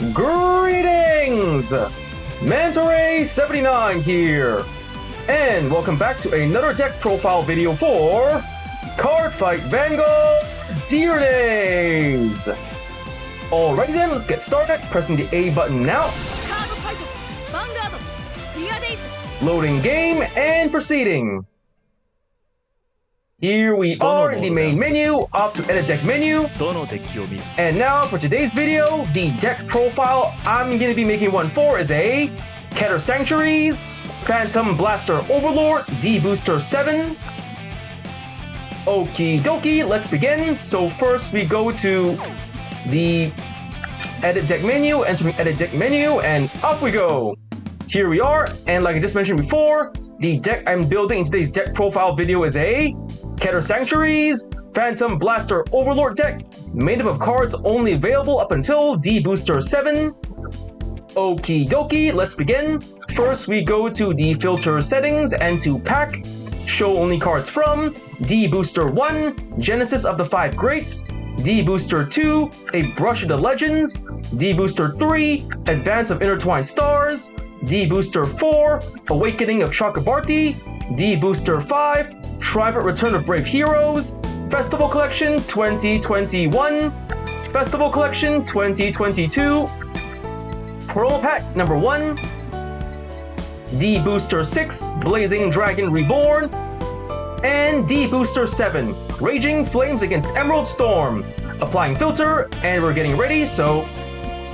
Greetings! Mantore79 here, and welcome back to another deck profile video for Cardfight Vanguard Deer Days! Alrighty then, let's get started. Pressing the A button now. Loading game and proceeding. Here we are in the main menu, off to edit deck menu. And now for today's video, the deck profile I'm going to be making one for is a Keter Sanctuaries, Phantom Blaster Overlord, D-BT07. Okie dokie, let's begin. So first we go to the edit deck menu, entering edit deck menu, and off we go. Here we are, and like I just mentioned before, the deck I'm building in today's deck profile video is a Keter Sanctuaries, Phantom Blaster Overlord deck, made up of cards only available up until D-BT07. Okie dokie, let's begin. First, we go to the filter settings and to pack, show only cards from D-BT01, Genesis of the 5 Greats, D-BT02, A Brush of the Legends, D-BT03, Advance of Intertwined Stars, D-BT04, Awakening of Chakrabarti, D-BT05, Triumphant Return of Brave Heroes, Festival Collection 2021, Festival Collection 2022, Promo Pack number 1, D-BT06, Blazing Dragon Reborn, and D-BT07, Raging Flames against Emerald Storm. Applying filter, and we're getting ready, so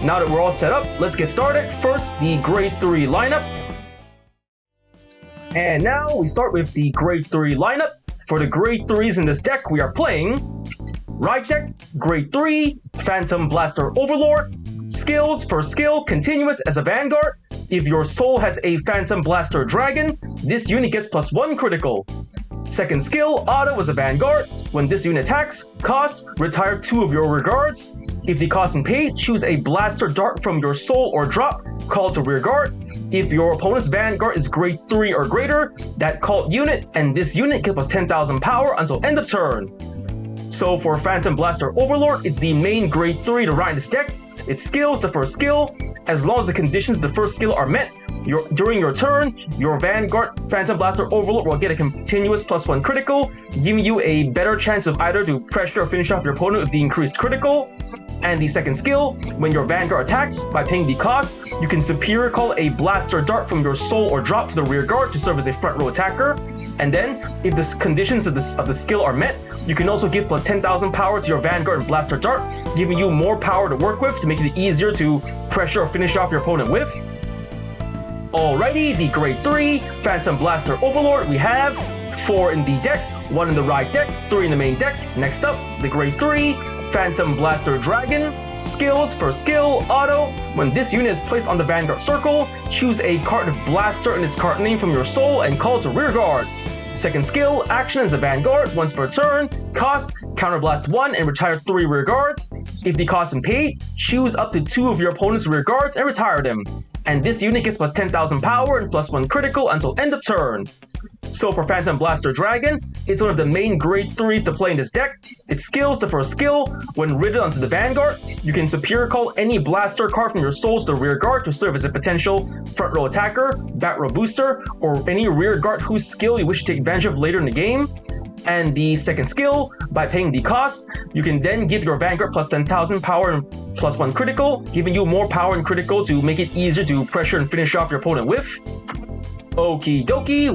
now that we're all set up, let's get started. First, the Grade 3 lineup. And now we start with the Grade 3 lineup. For the Grade 3s in this deck, we are playing Ride Deck, Grade 3, Phantom Blaster Overlord. Skills, first skill, continuous as a Vanguard. If your soul has a Phantom Blaster Dragon, this unit gets +1 critical. Second skill, auto as a Vanguard. When this unit attacks, cost, retire 2 of your rearguards. If the cost and paid, choose a blaster dart from your soul or drop, call to rearguard. If your opponent's Vanguard is Grade 3 or greater, that cult unit and this unit gets +10,000 power until end of turn. So for Phantom Blaster Overlord, it's the main Grade 3 to ride this deck. Its skills, the first skill, as long as the conditions of the first skill are met, during your turn, your Vanguard Phantom Blaster Overlord will get a continuous +1 critical, giving you a better chance of either to pressure or finish off your opponent with the increased critical. And the second skill, when your Vanguard attacks, by paying the cost, you can superior call a blaster dart from your soul or drop to the rear guard to serve as a front row attacker. And then, if the conditions of the skill are met, you can also give +10,000 power to your Vanguard and blaster dart, giving you more power to work with to make it easier to pressure or finish off your opponent with. Alrighty, the Grade 3 Phantom Blaster Overlord, we have 4 in the deck, 1 in the ride deck, 3 in the main deck. Next up, the Grade 3 Phantom Blaster Dragon. Skills, first skill, auto. When this unit is placed on the Vanguard circle, choose a card of Blaster in its card name from your soul and call to rearguard. Second skill, action as a Vanguard, once per turn, cost, counterblast 1 and retire 3 rearguards. If the cost and paid, choose up to 2 of your opponent's rearguards and retire them. And this unit gets +10,000 power and +1 critical until end of turn. So for Phantom Blaster Dragon, it's one of the main Grade 3s to play in this deck. Its skills, the first skill, when ridden onto the Vanguard, you can superior call any blaster card from your soul to the rear guard to serve as a potential front row attacker, back row booster, or any rear guard whose skill you wish to take advantage of later in the game. And the second skill, by paying the cost, you can then give your Vanguard +10,000 power and +1 critical, giving you more power and critical to make it easier to pressure and finish off your opponent with. Okie dokie,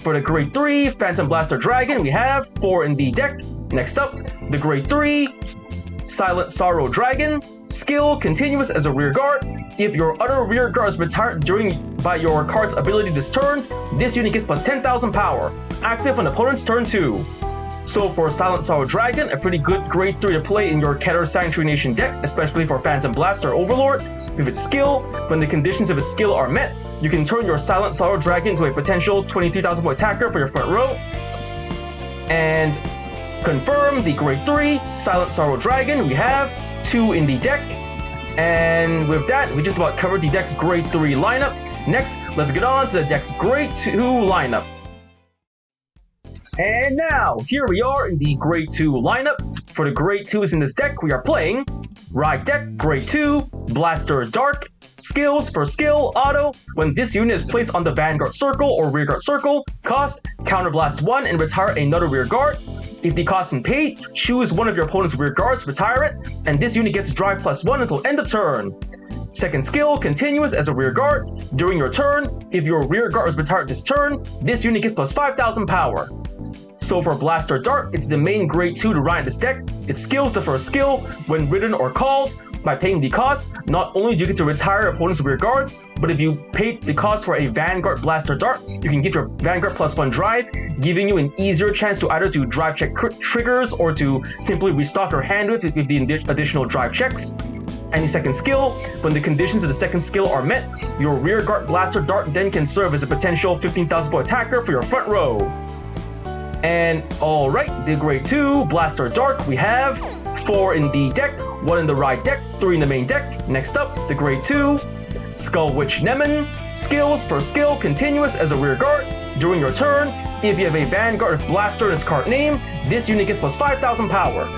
for the Grade 3 Phantom Blaster Dragon, we have 4 in the deck. Next up, the Grade 3 Silent Sorrow Dragon. Skill, continuous as a rearguard. If your other rearguard is retired by your card's ability this turn, this unit gets +10,000 power. Active on opponent's turn 2. So for Silent Sorrow Dragon, a pretty good Grade 3 to play in your Keter Sanctuary Nation deck, especially for Phantom Blaster Overlord. With its skill, when the conditions of its skill are met, you can turn your Silent Sorrow Dragon into a potential 23,000 point attacker for your front row. And confirm the Grade 3 Silent Sorrow Dragon, we have 2 in the deck. And with that, we just about covered the deck's Grade 3 lineup. Next, let's get on to the deck's Grade 2 lineup. And now, here we are in the Grade 2 lineup. For the Grade 2s in this deck, we are playing Ride Deck, Grade 2, Blaster Dark. Skills for skill, auto. When this unit is placed on the Vanguard circle or Rearguard circle, cost, counterblast 1 and retire another Rearguard. If the cost is paid, choose one of your opponent's Rearguards, retire it, and this unit gets drive +1 until end of turn. Second skill, continuous as a Rearguard. During your turn, if your Rearguard is retired this turn, this unit gets plus 5,000 power. So for Blaster Dart, it's the main grade 2 to ride in this deck. Its skills the first skill, when written or called, by paying the cost, not only do you get to retire opponent's Rearguards, but if you paid the cost for a Vanguard Blaster Dart, you can give your Vanguard +1 drive, giving you an easier chance to either do drive check triggers or to simply restock your hand with the additional drive checks. And the second skill, when the conditions of the second skill are met, your Rearguard Blaster Dart then can serve as a potential 15,000 point attacker for your front row. And alright, the grade 2, Blaster Dark, we have 4 in the deck, 1 in the ride deck, 3 in the main deck. Next up, the grade 2, Skull Witch Nemen. Skills for skill, continuous as a Rearguard. During your turn, if you have a Vanguard with Blaster in its card name, this unit gets plus 5,000 power.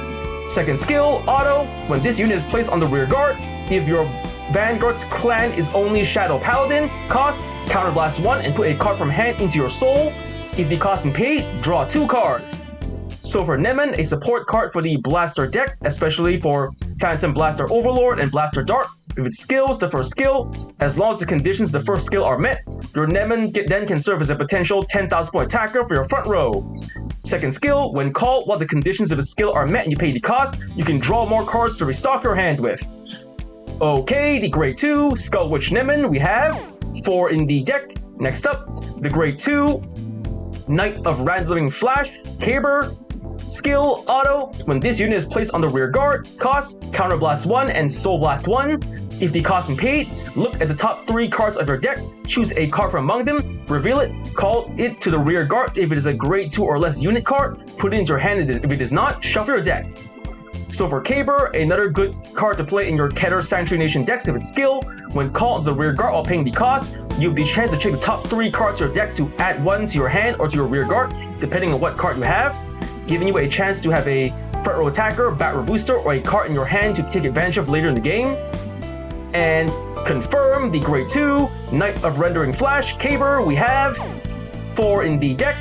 Second skill, auto. When this unit is placed on the Rearguard, if your Vanguard's clan is only Shadow Paladin, cost, counterblast 1 and put a card from hand into your soul. If the cost is paid, draw 2 cards. So for Nemen, a support card for the Blaster deck, especially for Phantom Blaster Overlord and Blaster Dart. If its skills, the first skill, as long as the conditions of the first skill are met, your Nemen then can serve as a potential 10,000 point attacker for your front row. Second skill, when called while the conditions of the skill are met and you pay the cost, you can draw more cards to restock your hand with. Okay, the grade 2, Skull Witch Nemen, we have 4 in the deck. Next up, the grade 2, Knight of Random Flash, Keter. Skill, auto. When this unit is placed on the Rearguard, cost, counterblast 1 and soul blast 1. If the cost is paid, look at the top 3 cards of your deck, choose a card from among them, reveal it, call it to the Rearguard if it is a grade 2 or less unit card, put it into your hand, and if it is not, shuffle your deck. So for Keter, another good card to play in your Keter Sanctuary Nation decks if it's skill. When called to the Rearguard while paying the cost, you have the chance to check the top 3 cards of your deck to add 1 to your hand or to your Rearguard, depending on what card you have, giving you a chance to have a front row attacker, bat row booster, or a card in your hand to take advantage of later in the game. And confirm the grade 2, Knight of Rendering Flash, Keter, we have 4 in the deck.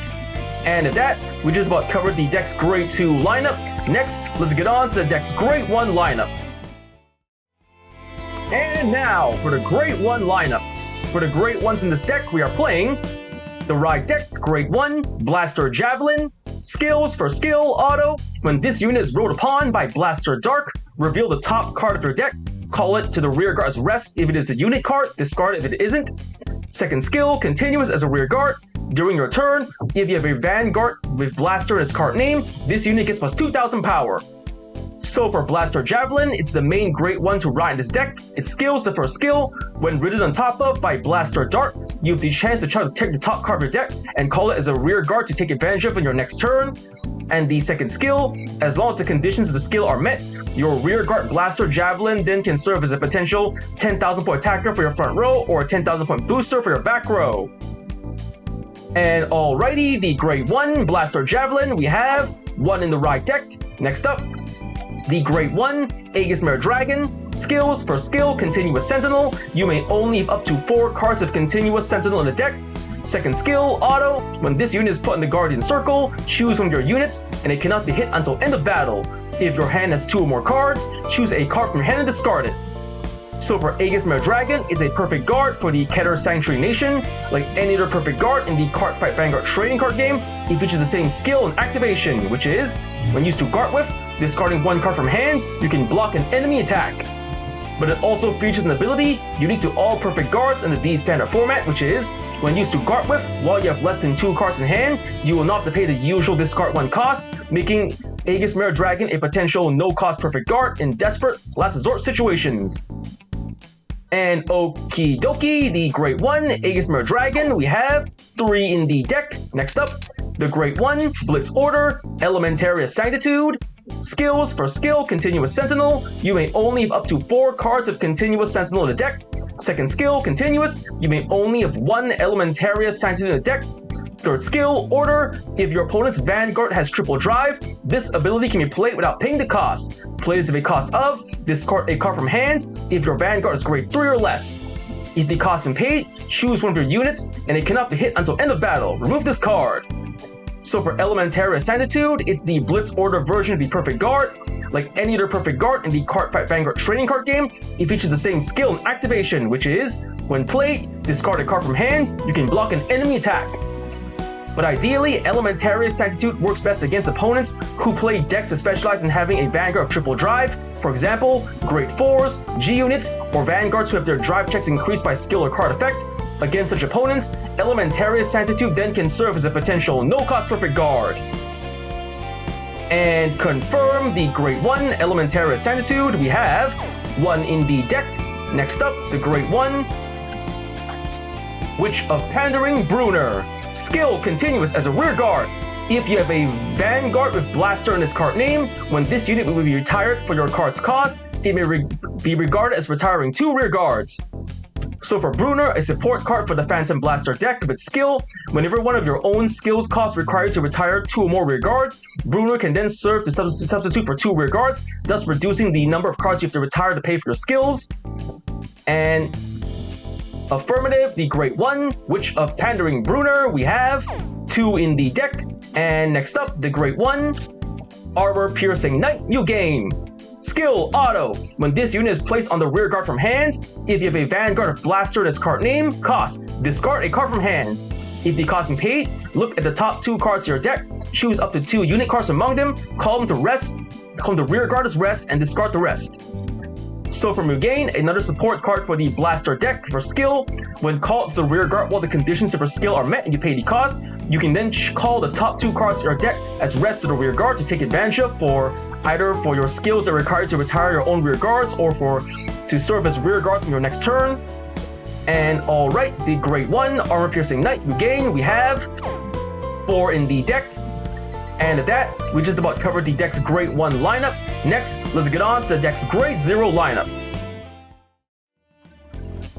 And at that, we just about covered the deck's grade 2 lineup. Next, let's get on to the deck's grade 1 lineup. And now, for the grade 1 lineup. For the grade 1s in this deck, we are playing the Ride deck, grade 1, Blaster Javelin. Skills for skill, auto. When this unit is rolled upon by Blaster Dark, reveal the top card of your deck. Call it to the Rearguard's rest if it is a unit card, discard it if it isn't. Second skill, continuous as a Rearguard. During your turn, if you have a Vanguard with Blaster in its card name, this unit gets plus 2,000 power. So for Blaster Javelin, it's the main grade 1 to ride in this deck. Its skills, the first skill, when written on top of by Blaster Dart, you have the chance to try to take the top card of your deck and call it as a Rearguard to take advantage of on your next turn. And the second skill, as long as the conditions of the skill are met, your Rearguard Blaster Javelin then can serve as a potential 10,000 point attacker for your front row or a 10,000 point booster for your back row. And alrighty, the grade 1 Blaster Javelin, we have 1 in the ride deck. Next up, the grade 1 Aegis Mare Dragon. Skills for skill, continuous sentinel. You may only have up to 4 cards of continuous sentinel in the deck. Second skill, auto. When this unit is put in the Guardian Circle, choose one of your units, and it cannot be hit until end of battle. If your hand has 2 or more cards, choose a card from your hand and discard it. So for Aegis Mare Dragon, it's a perfect guard for the Keter Sanctuary Nation. Like any other perfect guard in the Cardfight Vanguard trading card game, it features the same skill and activation, which is, when used to guard with, discarding 1 card from hand, you can block an enemy attack. But it also features an ability unique to all perfect guards in the D standard format, which is, when used to guard with, while you have less than 2 cards in hand, you will not have to pay the usual discard 1 cost, making Aegis Mare Dragon a potential no-cost perfect guard in desperate last resort situations. And okie dokie, the grade 1 Aegis Mare Dragon, we have 3 in the deck. Next up, the grade 1 Blitz Order, Elementaria Sanctitude. Skills for skill, continuous sentinel. You may only have up to 4 cards of continuous sentinel in the deck. Second skill, continuous. You may only have 1 Elementaria Sanctitude in the deck. Third skill, Order. If your opponent's Vanguard has triple drive, this ability can be played without paying the cost. Play this if it costs of, discard a card from hand if your Vanguard is grade 3 or less. If the cost has been paid, choose one of your units, and it cannot be hit until end of battle. Remove this card. So for Elementary Sanctitude, it's the Blitz Order version of the Perfect Guard. Like any other Perfect Guard in the Cardfight Vanguard trading card game, it features the same skill and activation, which is, when played, discard a card from hand, you can block an enemy attack. But ideally, Elementary Sanctitude works best against opponents who play decks that specialize in having a Vanguard of triple drive, for example, Grade 4s, G units, or Vanguards who have their drive checks increased by skill or card effect. Against such opponents, Elementary Sanctitude then can serve as a potential no-cost Perfect Guard. And confirm the Grade 1 Elementary Sanctitude, we have 1 in the deck. Next up, the Grade 1, Witch of Pandering Bruner. Skill continuous as a rear guard. If you have a Vanguard with Blaster in its card name, when this unit will be retired for your card's cost, it may be regarded as retiring 2 rear guards. So for Bruner, a support card for the Phantom Blaster deck with skill, whenever one of your own skills costs require you to retire 2 or more rear guards, Bruner can then serve to substitute for 2 rear guards, thus reducing the number of cards you have to retire to pay for your skills. And affirmative, the Grade 1, Witch of Pandering Bruner, we have 2 in the deck. And next up, the Grade 1, Armor Piercing Knight, new game. Skill, Auto. When this unit is placed on the rear guard from hand, if you have a Vanguard of Blaster in its card name, cost, discard a card from hand. If the cost is paid, look at the top 2 cards of your deck, choose up to 2 unit cards among them, call them to rest, call them to rear guard as rest, and discard the rest. So for Mugain, another support card for the Blaster deck for skill. When called to the rear guard while the conditions of your skill are met and you pay the cost, you can then call the top 2 cards of your deck as rest to the rear guard to take advantage of for either for your skills that require you to retire your own rear guards or to serve as rear guards in your next turn. And alright, the Grade 1 Armor Piercing Knight Mugain, we have 4 in the deck. And at that, we just about covered the deck's Grade 1 lineup. Next, let's get on to the deck's Grade 0 lineup.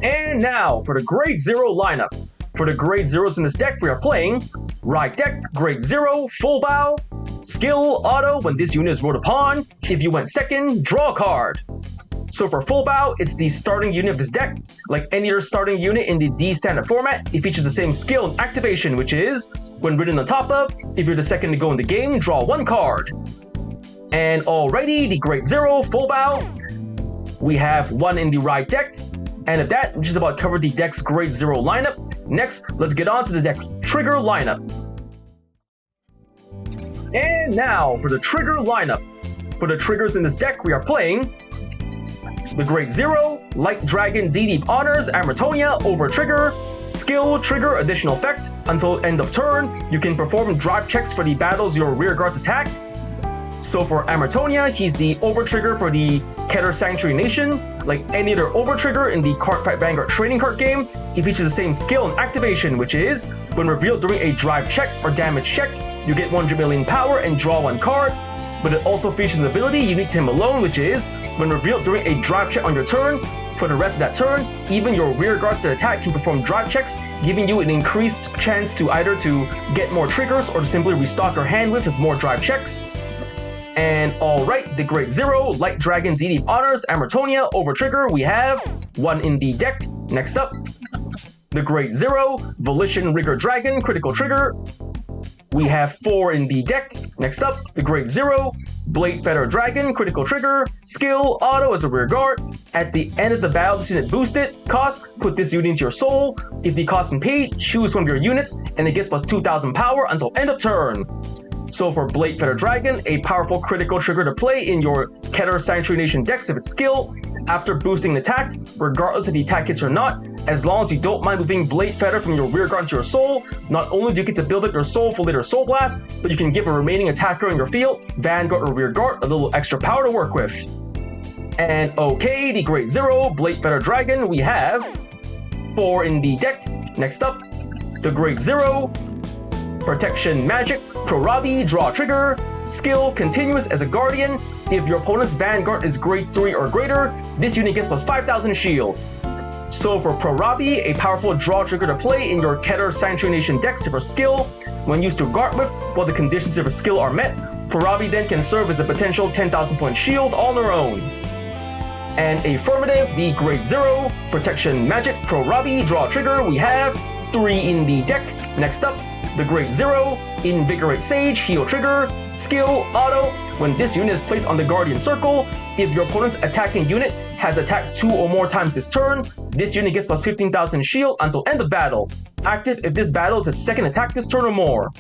And now, for the Grade 0 lineup. For the Grade 0s in this deck, we are playing Ride Deck, Grade 0, Full Bow, Skill, Auto, when this unit is ruled upon. If you went second, draw a card. So for Full Bow, it's the starting unit of this deck. Like any other starting unit in the D standard format, it features the same skill and activation, which is, when written on top of, if you're the second to go in the game, draw 1 card. And alrighty, the Grade 0, Full Bow, we have 1 in the Ride deck. And at that, we just about covered the deck's Grade 0 lineup. Next, let's get on to the deck's Trigger lineup. And now, for the Trigger lineup. For the triggers in this deck, we are playing the Grade 0, Light Dragon D-Deep Honors, Amritonia, over trigger. Skill, trigger, additional effect. Until end of turn, you can perform drive checks for the battles your rear guards attack. So for Amritonia, he's the over trigger for the Keter Sanctuary Nation. Like any other over trigger in the Cardfight Vanguard trading card game, it features the same skill and activation, which is, when revealed during a drive check or damage check, you get 100 million power and draw 1 card. But it also features an ability unique to him alone, which is, when revealed during a drive check on your turn, for the rest of that turn, even your rear guards that attack can perform drive checks, giving you an increased chance to either to get more triggers or to simply restock your hand with more drive checks. And alright, the Grade 0, Light Dragon D-Deep Honors, Amritonia, over trigger, we have 1 in the deck. Next up, the Grade 0, Volition Rigger Dragon, critical trigger. We have 4 in the deck. Next up, the Grade 0, Blade Feather Dragon, critical trigger, skill, auto as a rear guard. At the end of the battle, this unit boosted. Cost, put this unit into your soul. If the cost is paid, choose one of your units, and it gets plus 2,000 power until end of turn. So for Blade Feather Dragon, a powerful critical trigger to play in your Keter Sanctuary Nation decks of its skill. After boosting an attack, regardless if the attack hits or not, as long as you don't mind moving Blade Feather from your rear guard into your soul, not only do you get to build up your soul for later Soul Blast, but you can give a remaining attacker in your field, Vanguard or rear guard, a little extra power to work with. And okay, the Grade 0, Blade Feather Dragon, we have 4 in the deck. Next up, the Grade 0, Protection Magic, Prorabi, draw trigger. Skill, continuous as a guardian. If your opponent's Vanguard is Grade 3 or greater, this unit gets plus 5,000 shield. So for Prorabi, a powerful draw trigger to play in your Keter Sanctuary Nation deck for skill. When used to guard with, while the conditions of her skill are met, Prorabi then can serve as a potential 10,000 point shield on her own. And affirmative, the Grade 0 Protection Magic Prorabi draw trigger, we have 3 in the deck. Next up, the Grade 0 Invigorate Sage heal trigger, skill auto. When this unit is placed on the Guardian Circle, if your opponent's attacking unit has attacked 2 or more times this turn, this unit gets plus 15,000 shield until end of battle. Active if this battle is a second attack this turn or more.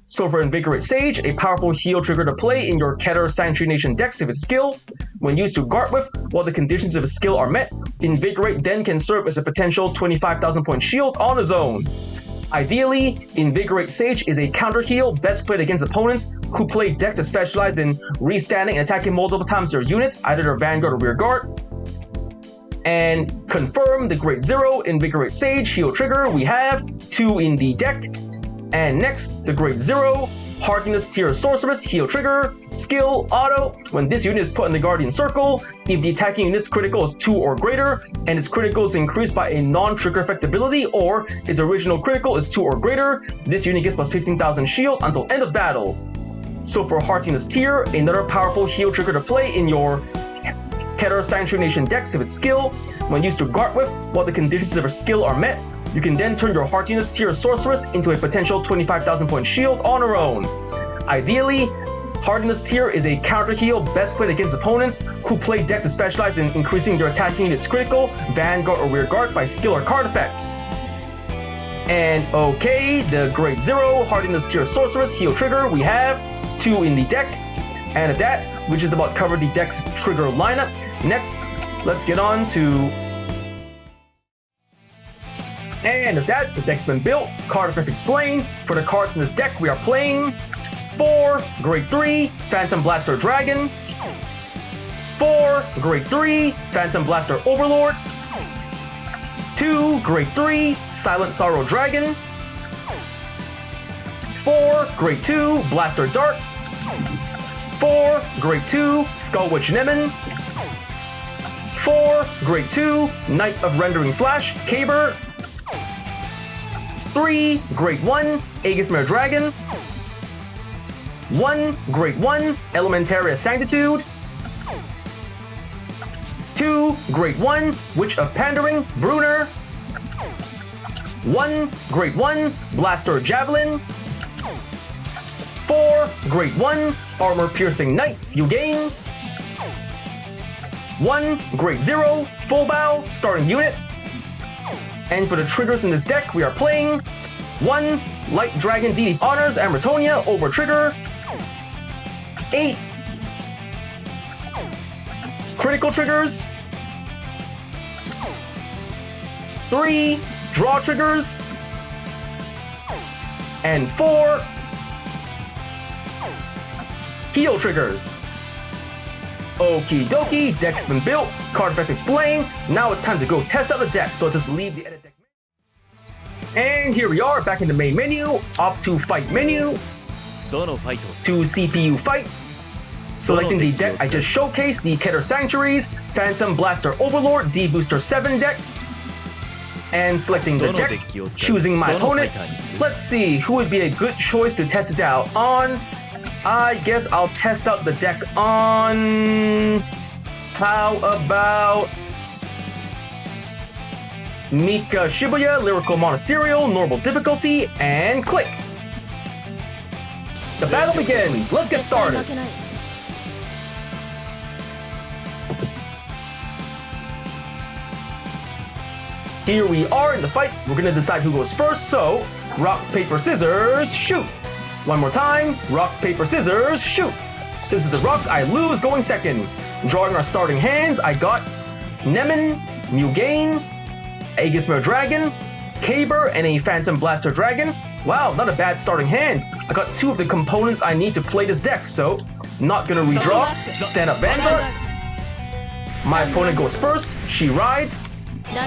So for Invigorate Sage, a powerful heal trigger to play in your Keter Sanctuary Nation decks of his skill. When used to guard with, while the conditions of his skill are met, Invigorate then can serve as a potential 25,000 point shield on his own. Ideally, Invigorate Sage is a counter heal best played against opponents who play decks that specialize in restanding and attacking multiple times their units, either their Vanguard or Rear Guard. And confirm the Grade 0 Invigorate Sage heal trigger, we have 2 in the deck. And next, the Grade 0 Hardiness Tier Sorceress heal trigger, skill auto. When this unit is put in the Guardian Circle, if the attacking unit's critical is 2 or greater, and its critical is increased by a non-trigger effect ability, or its original critical is 2 or greater, this unit gets plus 15,000 shield until end of battle. So for Hardiness Tier, another powerful heal trigger to play in your Keter Sanctuary Nation decks of its skill. When used to guard with, while the conditions of her skill are met, you can then turn your Hardiness Tier Sorceress into a potential 25,000 point shield on her own. Ideally, Hardiness Tier is a counter heal best played against opponents who play decks that specialize in increasing their attacking unit's critical, Vanguard or Rear Guard by skill or card effect. And okay, the Grade 0 Hardiness Tier Sorceress heal trigger, we have 2 in the deck. And at that, we just about covered the deck's trigger lineup. Next, let's get on to... And at that, the deck's been built. Cardfight explained. For the cards in this deck, we are playing 4 Grade 3 Phantom Blaster Dragon, 4 Grade 3 Phantom Blaster Overlord, 2 Grade 3 Silent Sorrow Dragon, 4 Grade 2 Blaster Dart, 4 Grade 2 Skull Witch Nemen, 4 Grade 2 Knight of Rendering Flash Keter, 3 Grade 1 Aegismere Dragon, 1 Grade 1 Elementaria Sanctitude, 2 Grade 1 Witch of Pandering Bruner, 1 Grade 1 Blaster Javelin, 4 Grade 1 Armor Piercing Knight Eugain, 1 Grade 0 Full Bow Starting Unit. And for the triggers in this deck, we are playing 1 Light Dragon Deity Honors Ambritonia over trigger, 8 critical triggers, 3 draw triggers, and 4 heal triggers. Okie dokie, deck's been built, Cardfight explained. Now it's time to go test out the deck, so just leave the edit deck. And here we are, back in the main menu, off to fight menu, to CPU fight. Selecting the deck I just showcased, the Keter Sanctuaries, Phantom Blaster Overlord, D-BT07 deck. And selecting the deck, choosing my opponent. Let's see, who would be a good choice to test it out on? I guess I'll test out the deck on... How about... Mika Shibuya, Lyrical Monasterial, normal difficulty, and click. The battle begins. Let's get started. Here we are in the fight. We're gonna decide who goes first, so rock, paper, scissors, shoot. One more time, rock, paper, scissors, shoot. Scissors the rock, I lose, going second. Drawing our starting hands, I got Nemen, Mugain, Aegismere Dragon, Keter, and a Phantom Blaster Dragon. Wow, not a bad starting hand. I got 2 of the components I need to play this deck, so not gonna redraw. Stand up Vanguard. My opponent goes first, she rides.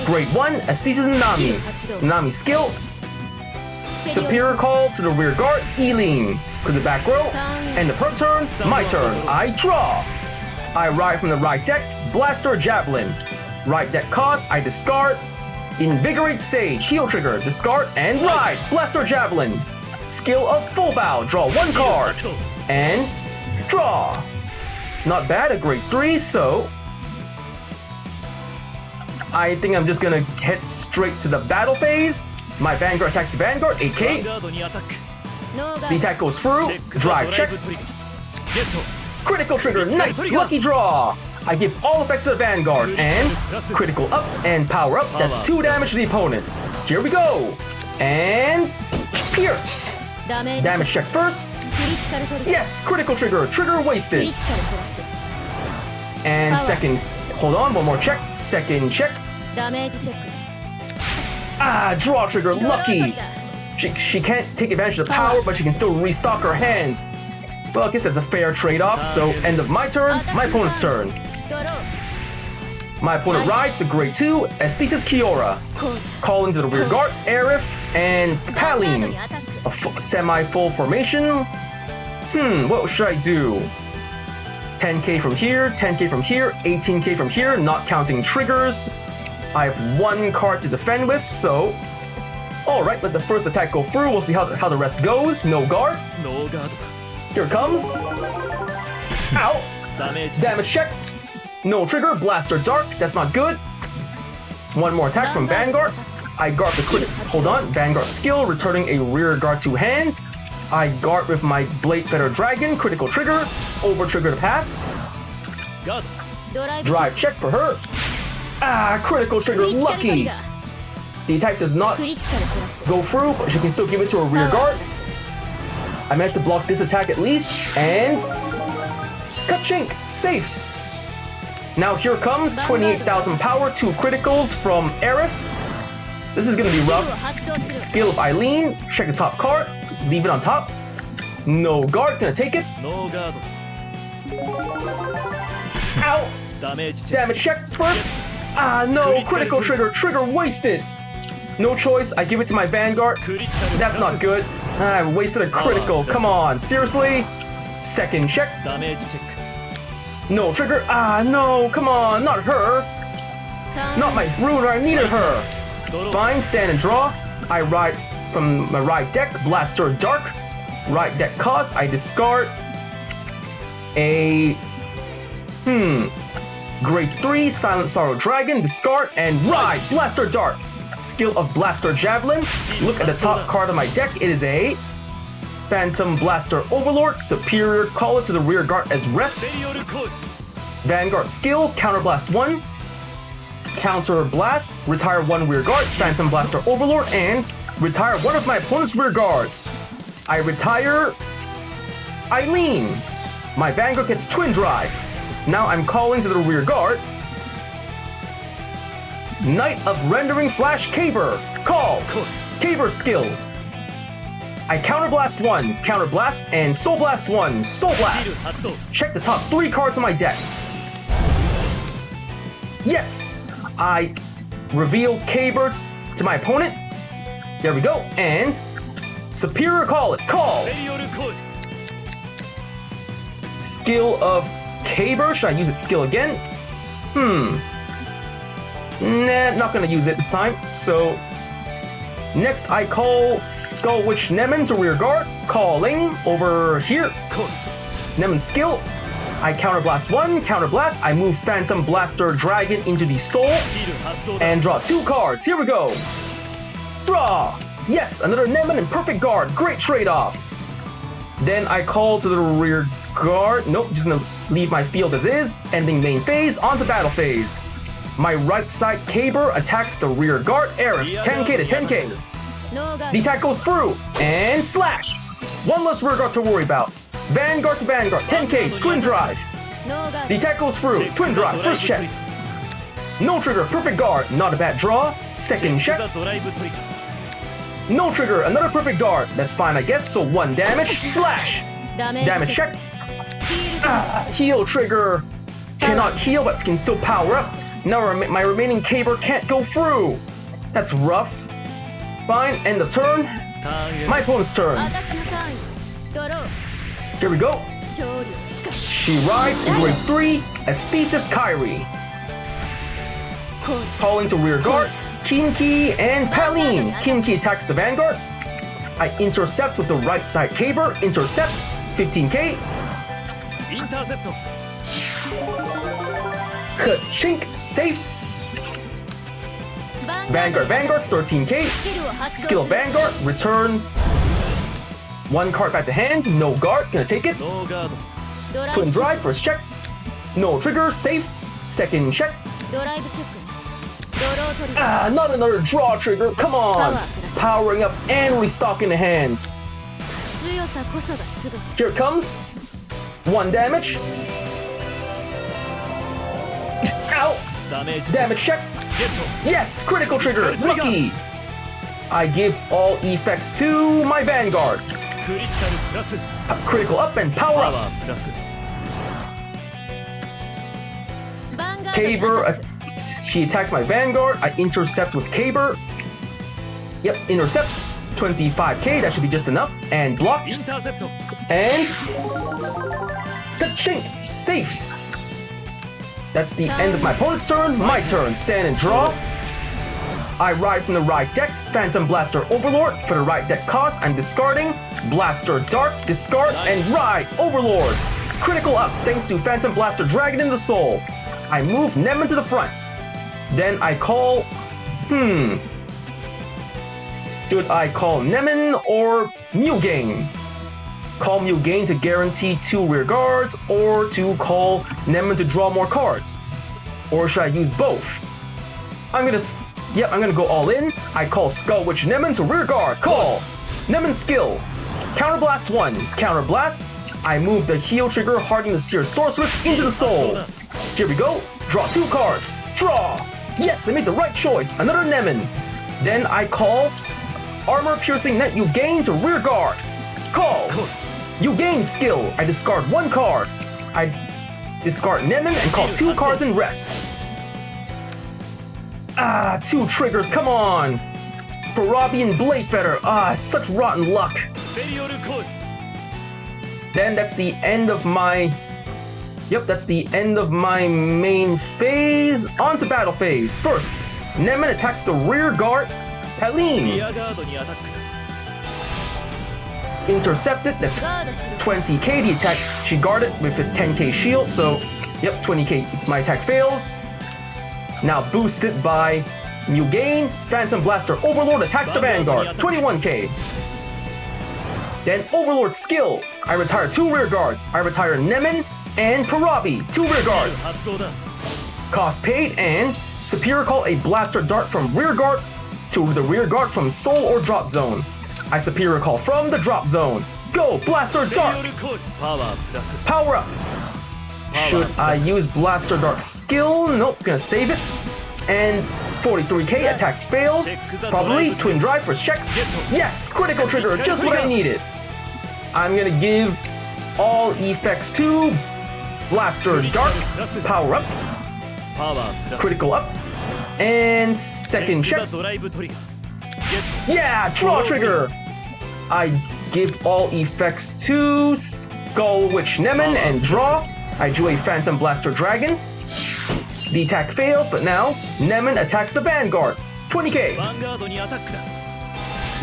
Grade 1, Aesthesis Nami. Nami skill. Superior Call to the Rear Guard, Eileen. To the back row. And the per turn, my turn. I draw. I ride from the right deck, Blaster Javelin. Right deck cost, I discard. Invigorate Sage, heal trigger, discard, and ride. Blaster Javelin. Skill of Full Bow, draw 1 card. And draw. Not bad, a grade 3, so I think I'm just gonna head straight to the battle phase. My Vanguard attacks the Vanguard, 8k. The attack goes through, drive check. Critical trigger, nice, lucky draw. I give all effects to the Vanguard, and critical up and power up. That's 2 damage to the opponent. Here we go. And pierce. Damage check first. Yes, critical trigger, trigger wasted. And second, hold on, one more check. Second check. Ah, draw trigger, lucky. She can't take advantage of the power, but she can still restock her hand. Well, I guess that's a fair trade-off, so end of my turn, my opponent's turn. My opponent rides the grade 2, Esthesis Kiora. Call into the rear guard, Aerith, and Paline. A semi-full formation. What should I do? 10k from here, 10k from here, 18k from here, not counting triggers. I have 1 card to defend with, so alright, let the first attack go through. We'll see how the rest goes. No guard. Here it comes. Ow. Damage check. No trigger. Blaster Dark. That's not good. 1 more attack from Vanguard. I guard the crit. Hold on. Vanguard skill, returning a rear guard to hand. I guard with my Blade Feather Dragon. Critical trigger. Over trigger to pass. Drive check for her. Ah, critical trigger. Lucky. The attack does not go through, but she can still give it to her rear guard. I managed to block this attack at least, and ka-chink, safe. Now here comes 28,000 power, 2 criticals from Aerith. This is gonna be rough. Skill of Eileen, check the top card, leave it on top. No guard, gonna take it. Ow! Damage check first. Ah, no, critical trigger, trigger wasted. No choice, I give it to my Vanguard. That's not good. I wasted a critical, come on, seriously? Second check. No trigger, ah no, come on, not her. Not my Bruner, I needed her. Fine, stand and draw. I ride from my right deck, Blaster Dark. Right deck cost, I discard a... Grade 3, Silent Sorrow Dragon, discard, and ride, Blaster Dark. Skill of Blaster Javelin. Look at the top card of my deck. It is a Phantom Blaster Overlord. Superior. Call it to the rear guard as rest. Vanguard skill. Counterblast 1. Counter Blast. Retire 1 rear guard. Phantom Blaster Overlord. And retire 1 of my opponent's rear guards. I retire Eileen. My Vanguard gets Twin Drive. Now I'm calling to the rear guard. Knight of Rendering Flash Keter. Call. Keter skill. I Counterblast 1, Counterblast, and Soul Blast 1, Soul Blast. Check the top 3 cards on my deck. Yes! I reveal Keter to my opponent. There we go. And Superior Call it. Call. Skill of Keter. Should I use its skill again? Nah, not gonna use it this time. So next I call Skull Witch Nemen to rear guard. Calling over here. Nemen's skill. I Counterblast 1, Counterblast. I move Phantom Blaster Dragon into the Soul and draw 2 cards. Here we go. Draw. Yes, another Nemen and Perfect Guard. Great trade-off. Then I call to the rear guard. Nope, just gonna leave my field as is. Ending main phase, onto battle phase. My right side Keter attacks the rear guard Aerith. 10k to 10k. The attack goes through and slash. 1 less rear guard to worry about. Vanguard to Vanguard. 10k, Twin Drive. The attack goes through. Twin Drive, first check. No trigger, Perfect Guard. Not a bad draw. Second check. No trigger, another Perfect Guard. That's fine, I guess. So 1 damage. Slash. Damage check. Heal trigger. Cannot heal, but can still power up. Now my remaining Keter can't go through. That's rough. Fine, end of turn. My opponent's turn. Here we go. She rides in grade 3, Esthesis Kyrie. Calling to rear guard, Kinki and Paline. Kinki attacks the Vanguard. I intercept with the right side Keter. Intercept, 15k. Ka-chink, safe. Vanguard, 13k. Skill Vanguard, return 1 card back to hand. No guard, gonna take it. Twin drive, first check. No trigger, safe. Second check. Not another draw trigger, come on! Powering up and restocking the hands. Here it comes. 1 damage. Ow! Damage check. Yes, critical trigger, lucky! I give all effects to my Vanguard. Critical up and power up. Keter, she attacks my Vanguard. I intercept with Keter. Yep, intercept. 25k, that should be just enough. And blocked. And ka-chink, safe. That's the end of my opponent's turn. My turn. Stand and draw. I ride from the right deck. Phantom Blaster Overlord. For the right deck cost, I'm discarding Blaster Dark, discard, and ride Overlord. Critical up thanks to Phantom Blaster Dragon in the Soul. I move Nemen to the front. Then I call... Should I call Nemen or Mugain? Call Mugain to guarantee 2 rear guards, or to call Nemen to draw more cards? Or should I use both? I'm gonna go all in. I call Skull Witch Nemen to rear guard. Call! Nemen skill. Counterblast 1. Counterblast. I move the heal trigger Hardening the Steer Sorceress into the soul. Here we go. Draw 2 cards. Draw! Yes, I made the right choice. Another Nemen. Then I call Armor Piercing Net Mugain to rear guard. Call! Mugain skill. I discard 1 card. I discard Nemen and call 2 cards and rest. 2 triggers, come on! Farabian Blade Feather. It's such rotten luck. Then that's the end of my... Yep, that's the end of my main phase. On to battle phase. First, Nemen attacks the rear guard. Paline. Intercepted, that's 20k. The attack, she guarded with a 10k shield, so yep, 20k. My attack fails. Now boosted by Mugain. Phantom Blaster Overlord attacks the Vanguard. 21k. Then Overlord skill. I retire 2 rear guards. I retire Nemen and Parabi, 2 rear guards. Cost paid, and Superior Call a Blaster Dart from rear guard to the rear guard from Soul or Drop Zone. I Superior Call from the Drop Zone. Go, Blaster Dart! Power up! Should I use Blaster Dart skill? Nope, gonna save it. And 43k, attack fails. Probably Twin Drive, first check. Yes, critical trigger, just what I needed. I'm gonna give all effects to Blaster Dart. Power up. Critical up. And second check. Yeah, draw trigger. I give all effects to Skull Witch Nemen and draw. I drew a Phantom Blaster Dragon. The attack fails, but now Nemen attacks the Vanguard. 20k.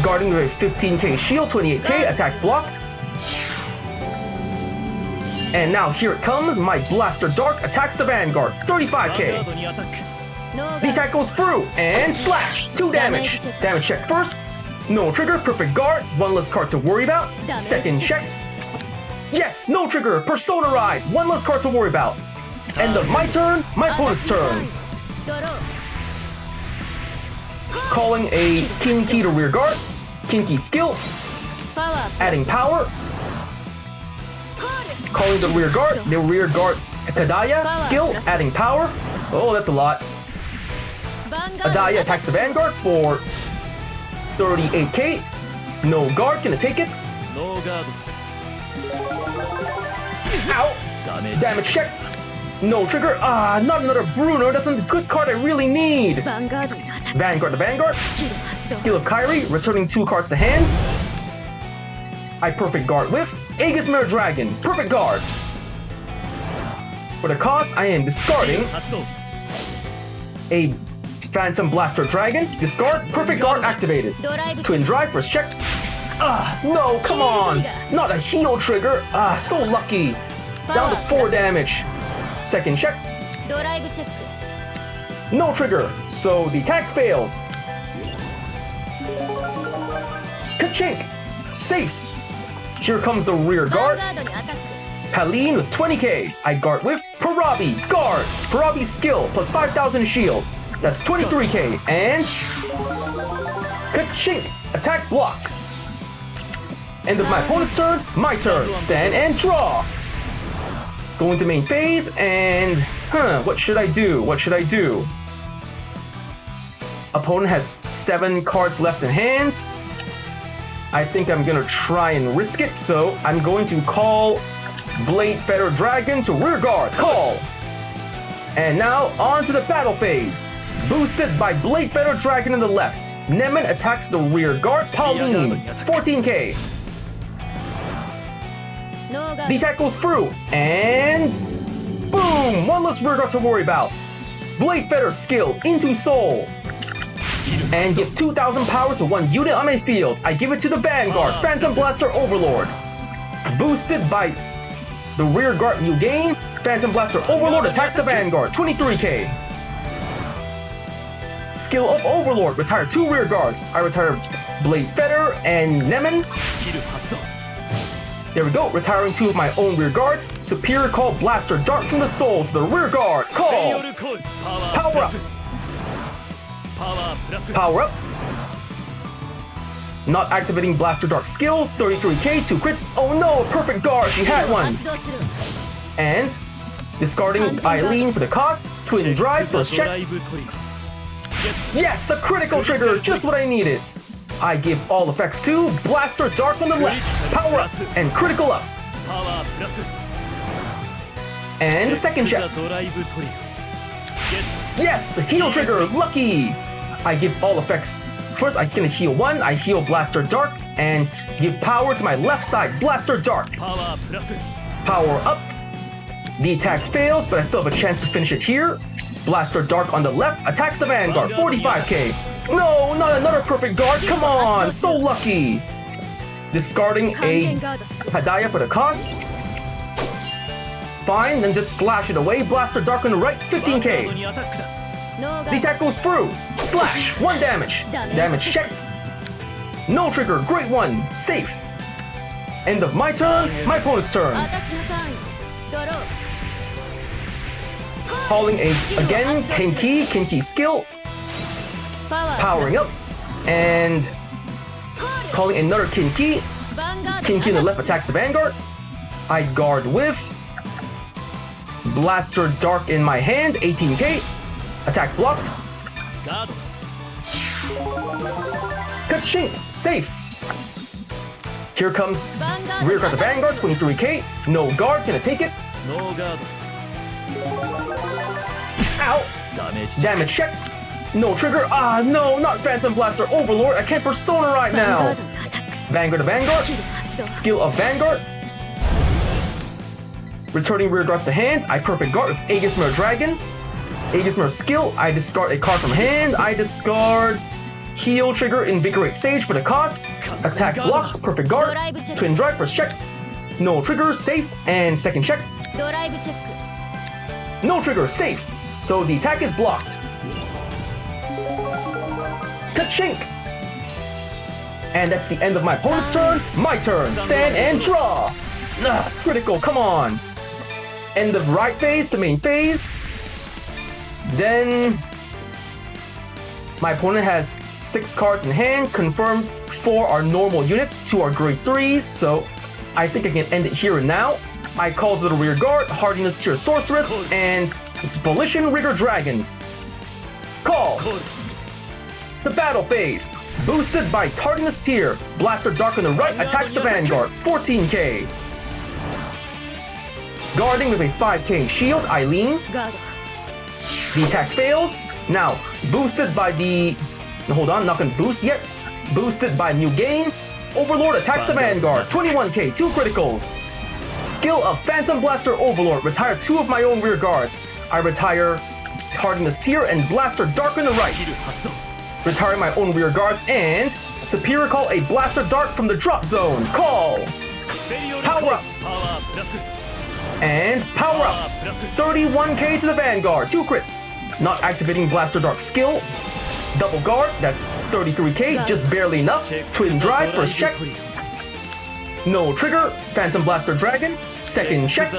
Guarding with a 15k shield, 28k, attack blocked. And now here it comes, my Blaster Dark attacks the Vanguard, 35k. The attack goes through, and slash, 2 damage. Damage check first. No trigger, perfect guard, 1 less card to worry about. Second check. Yes, no trigger, Persona Ride, 1 less card to worry about. End of my turn, my opponent's turn. Calling a Kinki to rear guard. Kinki skill. Adding power. Calling the rear guard Kadaya skill, adding power. Oh, that's a lot. Adaya attacks the Vanguard for 38k. No guard, gonna take it. Ow! Damage check. No trigger. Not another Bruno. That's a good card I really need. Vanguard the Vanguard. Skill of Kyrie, returning 2 cards to hand. I perfect guard with Aegis Mirror Dragon. Perfect guard. For the cost, I am discarding a Phantom Blaster Dragon, discard, Perfect Guard activated. Twin Drive, first check. No, come on! Not a heal trigger. So lucky. Down to 4 damage. Second check. No trigger, so the attack fails. Ka-chink! Safe! Here comes the rear guard. Paline with 20k. I guard with Parabi. Guard! Parabi's skill plus 5,000 shield. That's 23k. And... Ka-chink! Attack blocked. End of my opponent's turn. My turn. Stand and draw. Go into main phase and... what should I do? What should I do? Opponent has 7 cards left in hand. I think I'm gonna try and risk it, so I'm going to call Blade Feather Dragon to rear guard. Call! And now on to the battle phase. Boosted by Blade Feather Dragon in the left. Nemen attacks the rear guard. Pauline, 14k. The attack goes through, and boom! One less rear guard to worry about. Blade Feather skill into soul. And give 2,000 power to 1 unit on my field. I give it to the Vanguard, Phantom Blaster Overlord. Boosted by the rear guard new game, Phantom Blaster Overlord attacks the Vanguard, 23k. Skill of Overlord, retire 2 rear guards. I retire Blade Feather and Nemen. There we go, retiring 2 of my own rear guards. Superior Call Blaster Dart from the Soul to the rear guard. Call! Power up! Power up. Not activating Blaster Dart skill, 33k, 2 crits. Oh no, perfect guard, she had one. And discarding Eileen for the cost, Twin Drive, first check. Yes, a critical trigger, just what I needed. I give all effects to Blaster Dart on the left, power up, and critical up. And the second check. Yes, heal trigger, lucky. I give all effects. First, I can heal 1, I heal Blaster Dark, and give power to my left side, Blaster Dark. Power up. The attack fails, but I still have a chance to finish it here. Blaster Dark on the left attacks the Vanguard, 45k. No, not another perfect guard, come on, so lucky. Discarding a Hadaya for the cost. Fine, then just slash it away. Blaster Dark on the right, 15k. The attack goes through. Slash, 1 damage. Damage check. No trigger, great one, safe. End of my turn, my opponent's turn. Calling again, Kinki skill. Powering up. And calling another Kinki. Kinki on the left attacks the Vanguard. I guard with Blaster Dark in my hand, 18k. Attack blocked. Ka-chink! Safe! Here comes rear guard the Vanguard, 23k. No guard, can I take it? Ow! Damage check. No trigger. No, not Phantom Blaster Overlord. I can't Persona right now. Vanguard the Vanguard. Skill of Vanguard. Returning rear guards to hand. I perfect guard with Aegis Mirror Dragon. Aegis Mirror skill. I discard a card from hand. I discard heal trigger Invigorate Sage for the cost. Attack blocked. Perfect guard. Twin Drive first check. No trigger. Safe. And second check. No trigger. Safe. So the attack is blocked. Ka-chink! And that's the end of my opponent's turn. My turn. Stand and draw. Critical. Come on. End of right phase to main phase. Then my opponent has 6 cards in hand. Confirmed 4 are normal units, 2 are grade 3s. So I think I can end it here and now. I call to the rear guard, Hardiness Tier Sorceress, and Volition Rigger Dragon. Call. The battle phase. Boosted by Tardiness Tier. Blaster Dark on the right attacks the Vanguard, 14k. Guarding with a 5k shield, Eileen. The attack fails. Now, boosted by the... Hold on, not gonna boost yet. Boosted by new game. Overlord attacks the Vanguard, 21k, 2 criticals. Skill of Phantom Blaster Overlord. Retire 2 of my own rear guards. I retire Hardiness tier, and Blaster Dark on the right. Retiring my own rear guards and Superior Call a Blaster Dark from the drop zone. Call. Power up. And power up. 31k to the Vanguard. 2 crits. Not activating Blaster Dark skill. Double guard. That's 33k. Just barely enough. Twin drive. First check. No trigger. Phantom Blaster Dragon. Second check.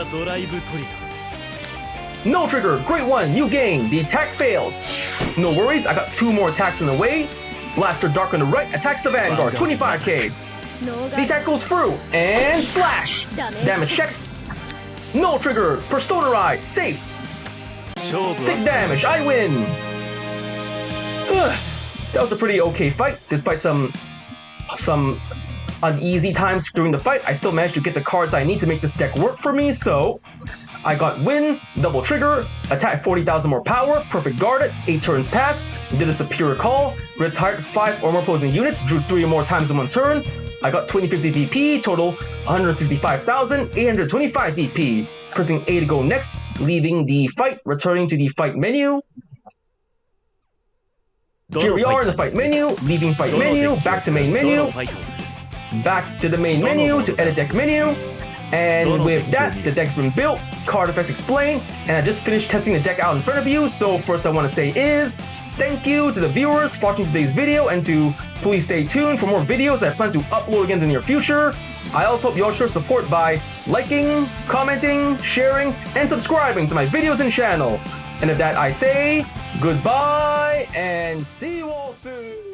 No trigger. Great one. New game. The attack fails. No worries. I got 2 more attacks in the way. Blaster Dark on the right attacks the Vanguard. 25k. The attack goes through. And slash. Damage check. No trigger. Persona Ride. Safe. 6 damage. I win. That was a pretty okay fight. Despite some uneasy times during the fight, I still managed to get the cards I need to make this deck work for me, so I got win, double trigger, attack 40,000 more power, perfect guarded, 8 turns passed, did a superior call, retired 5 or more opposing units, drew 3 or more times in 1 turn, I got 2050 VP, total 165,825 VP, pressing A to go next, leaving the fight, returning to the fight menu. Here we are in the fight menu, leaving fight menu, back to main menu, back to the main menu to edit deck menu, and with that, the deck's been built, card effects explained, and I just finished testing the deck out in front of you, so first I want to say is, thank you to the viewers for watching today's video, and to please stay tuned for more videos I plan to upload again in the near future. I also hope you all show support by liking, commenting, sharing, and subscribing to my videos and channel. And with that I say, goodbye, and see you all soon!